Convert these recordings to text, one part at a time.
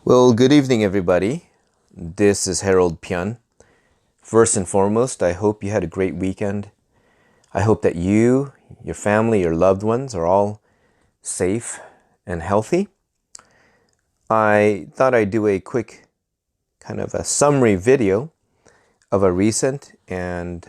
Well, good evening, everybody. This is Harold Pian. First and foremost, I hope you had a great weekend. I hope that you, your family, your loved ones are all safe and healthy. I thought I'd do a quick kind of a summary video of a recent and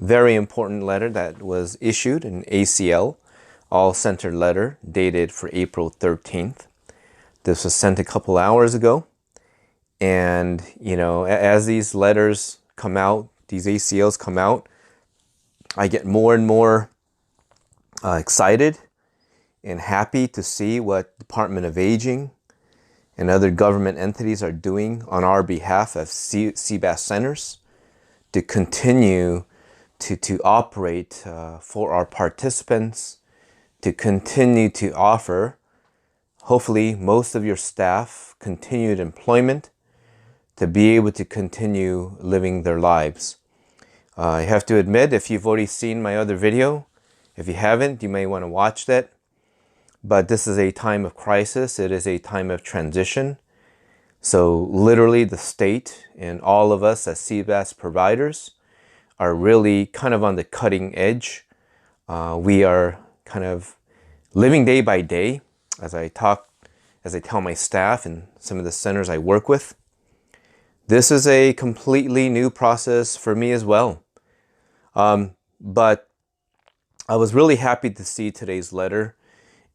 very important letter that was issued, an ACL, all-center letter dated for April 13th. This was sent a couple hours ago. And, as these letters come out, these ACLs come out, I get more and more excited and happy to see what Department of Aging and other government entities are doing on our behalf as CBAS centers to continue to operate for our participants, to continue to offer, hopefully, most of your staff continued employment, to be able to continue living their lives. I have to admit, if you've already seen my other video, if you haven't, you may want to watch that. But this is a time of crisis. It is a time of transition. So literally the state and all of us as CBAS providers are really kind of on the cutting edge. We are kind of living day by day as I tell my staff and some of the centers I work with. This is a completely new process for me as well. But I was really happy to see today's letter.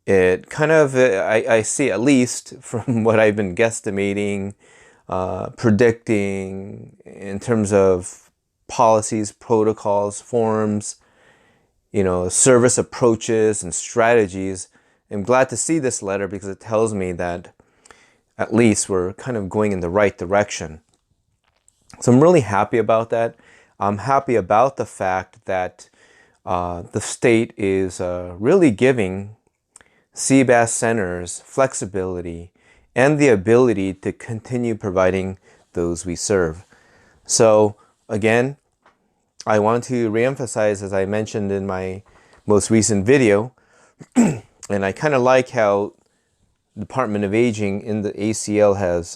It kind of, I see, at least from what I've been guesstimating, predicting in terms of policies, protocols, forms, service approaches and strategies. I'm glad to see this letter because it tells me that at least we're kind of going in the right direction. So I'm really happy about that. I'm happy about the fact that the state is really giving CBAS centers flexibility and the ability to continue providing those we serve. So again, I want to reemphasize, as I mentioned in my most recent video, and I kind of like how Department of Aging in the ACL has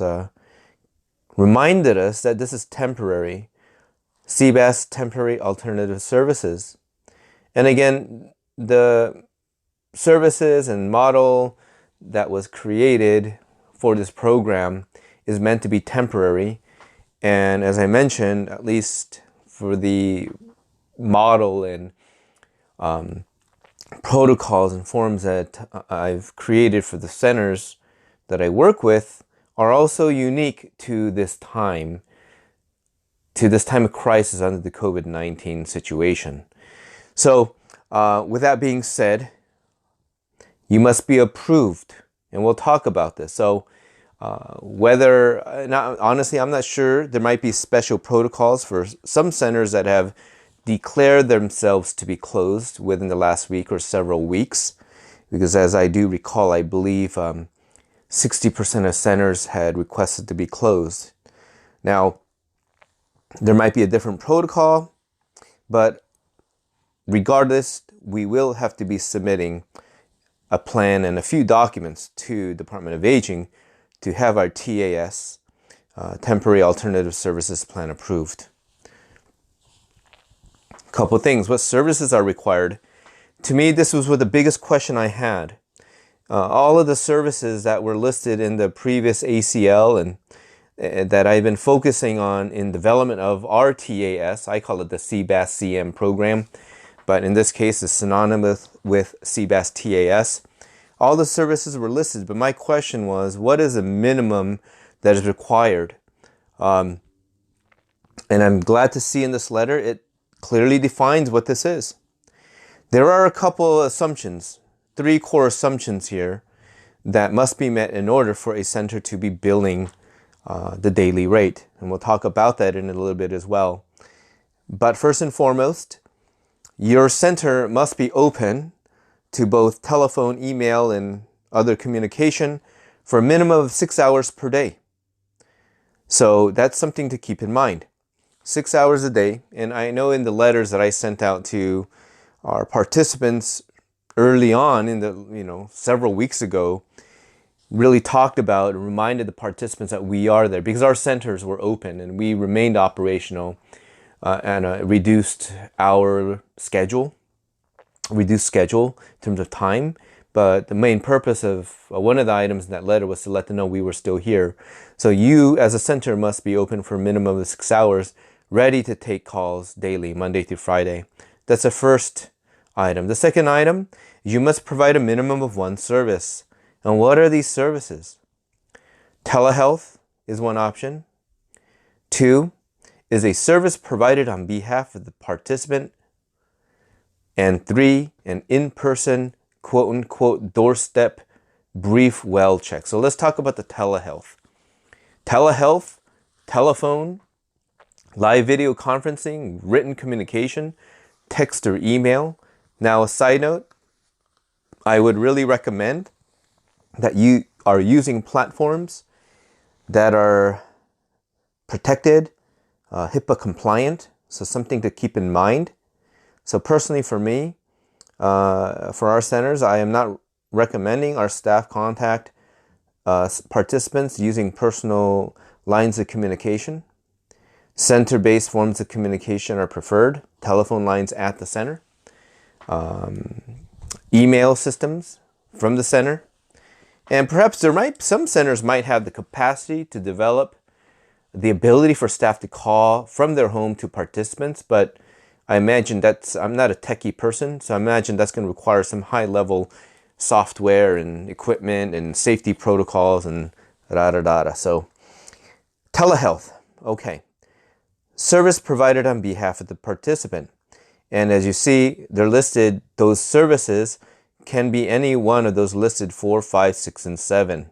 reminded us that this is temporary. CBAS, temporary alternative services. And again, the services and model that was created for this program is meant to be temporary. And as I mentioned, at least for the model and protocols and forms that I've created for the centers that I work with are also unique to this time of crisis under the COVID-19 situation. So with that being said, you must be approved, and we'll talk about this. So honestly, I'm not sure. There might be special protocols for some centers that have declared themselves to be closed within the last week or several weeks, because as I do recall, I believe 60% of centers had requested to be closed. Now, there might be a different protocol, but regardless, we will have to be submitting a plan and a few documents to Department of Aging to have our TAS, Temporary Alternative Services Plan, approved. A couple things. What services are required? To me, this was the biggest question I had. All of the services that were listed in the previous ACL and that I've been focusing on in development of our TAS, I call it the CBAS CM program, but in this case it's synonymous with CBAS TAS. All the services were listed, but my question was, what is the minimum that is required? And I'm glad to see in this letter it clearly defines what this is. There are a couple assumptions, 3 core assumptions here that must be met in order for a center to be billing the daily rate. And we'll talk about that in a little bit as well. But first and foremost, your center must be open to both telephone, email, and other communication for a minimum of 6 hours per day. So that's something to keep in mind. 6 hours a day. And I know in the letters that I sent out to our participants early on in the, several weeks ago, really talked about and reminded the participants that we are there because our centers were open and we remained operational and a reduced schedule in terms of time. But the main purpose of one of the items in that letter was to let them know we were still here. So you as a center must be open for a minimum of 6 hours, ready to take calls daily, Monday through Friday. That's the first item. The second item, you must provide a minimum of one service. And what are these services? Telehealth is one option. 2 is a service provided on behalf of the participant. And 3, an in-person, quote-unquote, doorstep brief well check. So let's talk about the telehealth. Telehealth, telephone, live video conferencing, written communication, text or email. Now, a side note, I would really recommend that you are using platforms that are protected, HIPAA compliant, so something to keep in mind. So personally for me, for our centers, I am not recommending our staff contact participants using personal lines of communication. Center-based forms of communication are preferred, telephone lines at the center, email systems from the center, and perhaps some centers might have the capacity to develop the ability for staff to call from their home to participants, but I imagine I'm not a techie person, so I imagine that's going to require some high-level software and equipment and safety protocols and da-da-da-da. So, telehealth, okay. Service provided on behalf of the participant. And as you see, they're listed, those services can be any one of those listed 4, 5, 6, and 7.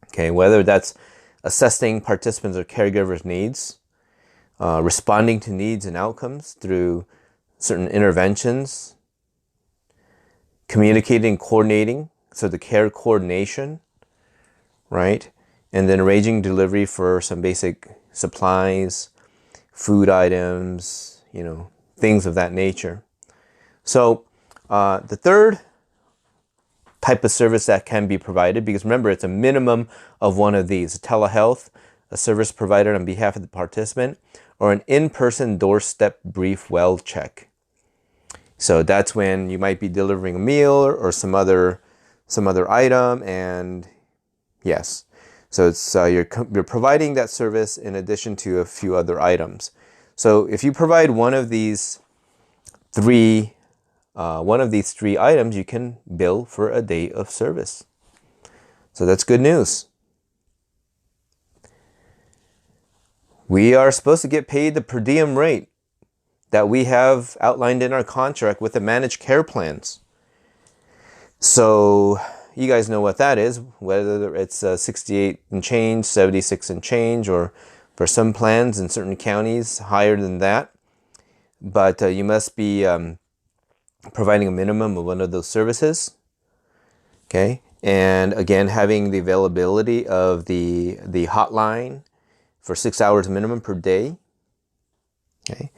Okay, whether that's assessing participants or caregivers' needs, responding to needs and outcomes through certain interventions, communicating, coordinating, so the care coordination, right? And then arranging delivery for some basic supplies, food items, things of that nature. So the third type of service that can be provided, because remember, it's a minimum of one of these: telehealth, a service provided on behalf of the participant, or an in-person doorstep brief well check. So that's when you might be delivering a meal or some other item, and yes, so it's you're providing that service in addition to a few other items. So if you provide one of these three items, you can bill for a day of service. So that's good news. We are supposed to get paid the per diem rate that we have outlined in our contract with the managed care plans. So you guys know what that is, whether it's 68 and change, 76 and change, or for some plans in certain counties higher than that. But you must be providing a minimum of one of those services. Okay, and again, having the availability of the hotline for 6 hours minimum per day. Okay,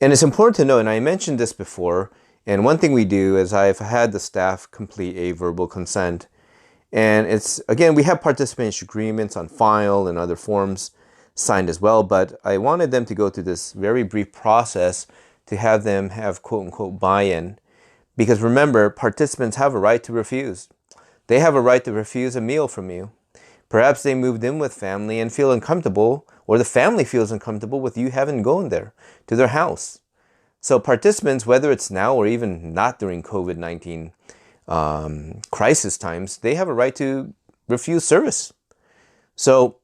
and it's important to know, and I mentioned this before, and one thing we do is I've had the staff complete a verbal consent, and it's, again, we have participation agreements on file and other forms signed as well, but I wanted them to go through this very brief process to have them have quote-unquote buy-in, because remember, participants have a right to refuse. They have a right to refuse a meal from you. Perhaps they moved in with family and feel uncomfortable, or the family feels uncomfortable with you having gone there to their house. So participants, whether it's now or even not during COVID-19 crisis times, they have a right to refuse service. So,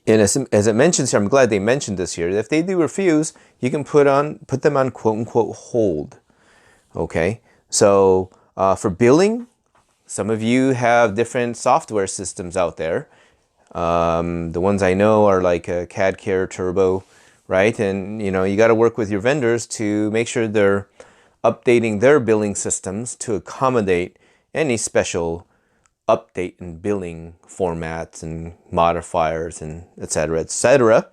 and as it mentions here, I'm glad they mentioned this here, if they do refuse, you can put them on quote-unquote hold. Okay, so for billing, some of you have different software systems out there. The ones I know are like CAD Care Turbo, right? And you got to work with your vendors to make sure they're updating their billing systems to accommodate any special update and billing formats and modifiers and etc.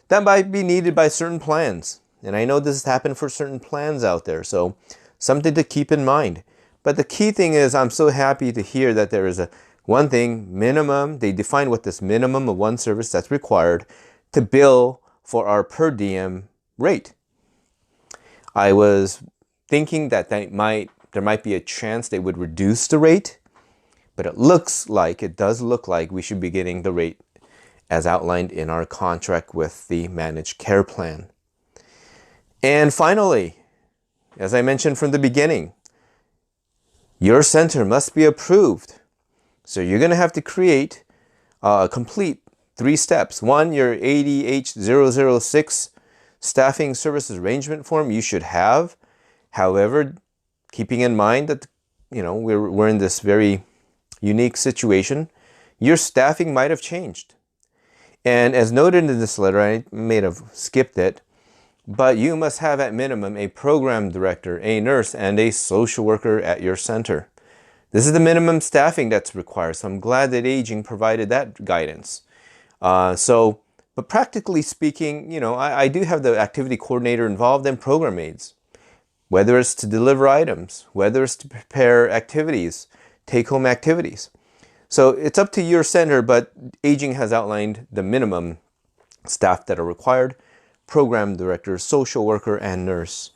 that might be needed by certain plans. And I know this has happened for certain plans out there, so something to keep in mind. But the key thing is I'm so happy to hear that there is a one thing minimum. They define what this minimum of one service that's required to bill for our per diem rate. I was thinking that there might be a chance they would reduce the rate, but it does look like we should be getting the rate as outlined in our contract with the managed care plan. And finally, as I mentioned from the beginning, your center must be approved. So you're going to have to create a complete 3 steps. One, your ADH006 staffing services arrangement form you should have. However, keeping in mind that we're in this very unique situation, your staffing might have changed. And as noted in this letter, I may have skipped it, but you must have at minimum a program director, a nurse, and a social worker at your center. This is the minimum staffing that's required, so I'm glad that Aging provided that guidance. But practically speaking, I do have the activity coordinator involved and program aides, whether it's to deliver items, whether it's to prepare activities, take-home activities. So it's up to your center, but Aging has outlined the minimum staff that are required: program director, social worker, and nurse.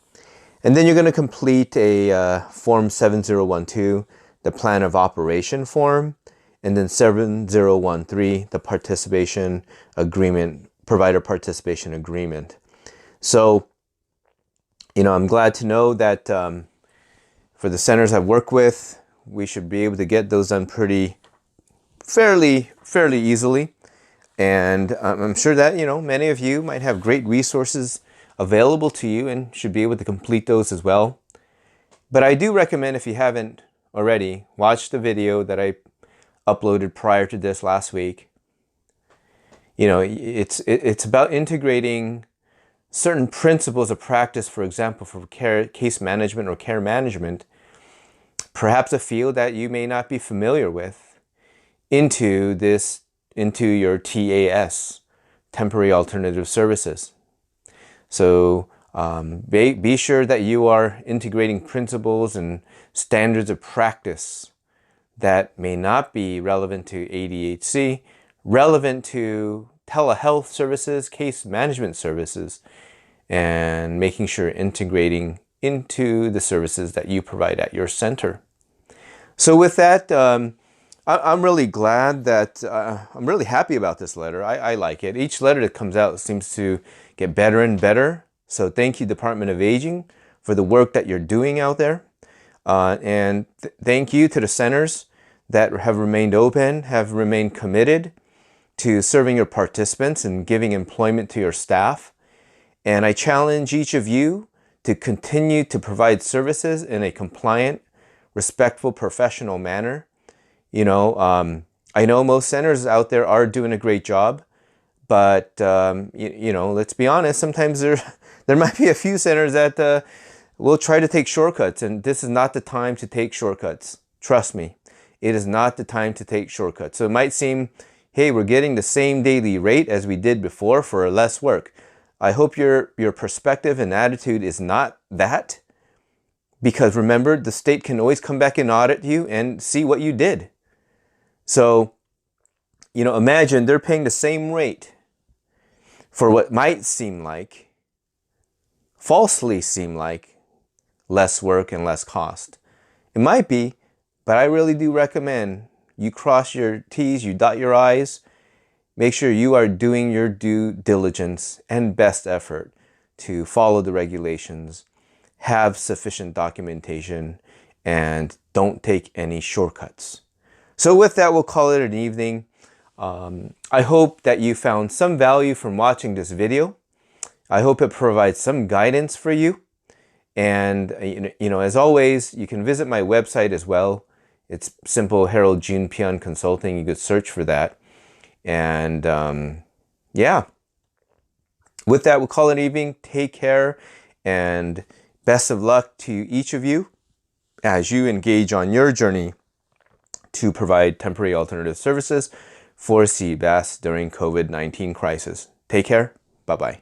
And then you're going to complete a Form 7012, the plan of operation form, and then 7013, the participation agreement, provider participation agreement. So, I'm glad to know that for the centers I've worked with, we should be able to get those done fairly easily. And I'm sure that, many of you might have great resources available to you and should be able to complete those as well. But I do recommend, if you haven't already, watch the video that I uploaded prior to this last week. It's about integrating certain principles of practice, for example, for case management or care management, perhaps a field that you may not be familiar with, into your TAS, temporary alternative services. So be sure that you are integrating principles and standards of practice that may not be relevant to ADHC, relevant to telehealth services, case management services, and making sure integrating into the services that you provide at your center. So with that, I'm really glad that, I'm really happy about this letter. I like it. Each letter that comes out seems to get better and better. So thank you, Department of Aging, for the work that you're doing out there. And thank you to the centers that have remained open, have remained committed to serving your participants and giving employment to your staff. And I challenge each of you to continue to provide services in a compliant, respectful, professional manner. I know most centers out there are doing a great job, but let's be honest, sometimes there might be a few centers that will try to take shortcuts, and this is not the time to take shortcuts. Trust me, it is not the time to take shortcuts. So it might seem, hey, we're getting the same daily rate as we did before for less work. I hope your perspective and attitude is not that, because remember, the state can always come back and audit you and see what you did. So, imagine they're paying the same rate for what might falsely seem like less work and less cost. It might be, but I really do recommend you cross your T's, you dot your I's, make sure you are doing your due diligence and best effort to follow the regulations, have sufficient documentation, and don't take any shortcuts. So with that, we'll call it an evening. I hope that you found some value from watching this video. I hope it provides some guidance for you. And, as always, you can visit my website as well. It's simple, Harold June Pion Consulting. You could search for that. And, with that, we'll call it an evening. Take care and best of luck to each of you as you engage on your journey to provide temporary alternative services for sea bass during COVID-19 crisis. Take care. Bye-bye.